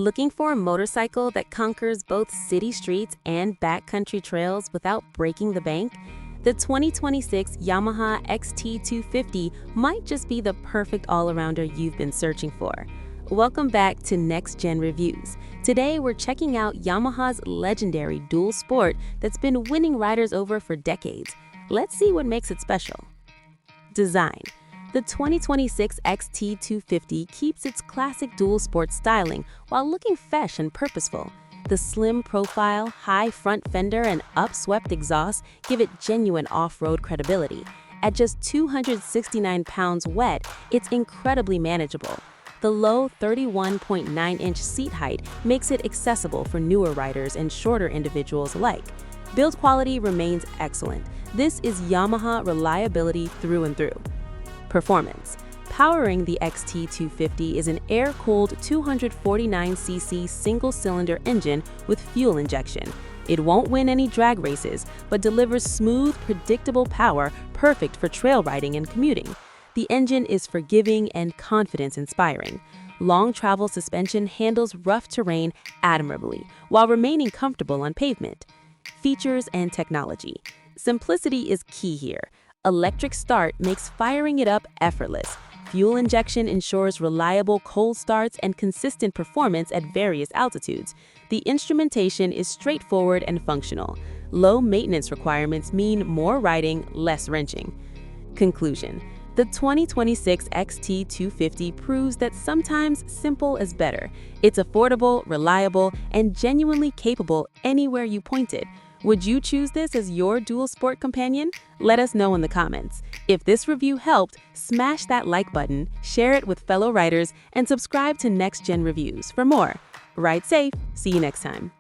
Looking for a motorcycle that conquers both city streets and backcountry trails without breaking the bank? The 2026 Yamaha XT250 might just be the perfect all-arounder you've been searching for. Welcome back to Next Gen Reviews. Today we're checking out Yamaha's legendary dual sport that's been winning riders over for decades. Let's see what makes it special. Design. The 2026 XT250 keeps its classic dual sport styling while looking fresh and purposeful. The slim profile, high front fender, and upswept exhaust give it genuine off-road credibility. At just 269 pounds wet, it's incredibly manageable. The low 31.9-inch seat height makes it accessible for newer riders and shorter individuals alike. Build quality remains excellent. This is Yamaha reliability through and through. Performance. Powering the XT250 is an air-cooled 249cc single-cylinder engine with fuel injection. It won't win any drag races, but delivers smooth, predictable power perfect for trail riding and commuting. The engine is forgiving and confidence-inspiring. Long travel suspension handles rough terrain admirably while remaining comfortable on pavement. Features and technology. Simplicity is key here. Electric start makes firing it up effortless. Fuel injection ensures reliable cold starts and consistent performance at various altitudes. The instrumentation is straightforward and functional. Low maintenance requirements mean more riding, less wrenching. Conclusion. The 2026 XT250 proves that sometimes simple is better. It's affordable, reliable, and genuinely capable anywhere you point it. Would you choose this as your dual sport companion? Let us know in the comments. If this review helped, smash that like button, share it with fellow riders, and subscribe to Next Gen Reviews for more. Ride safe. See you next time.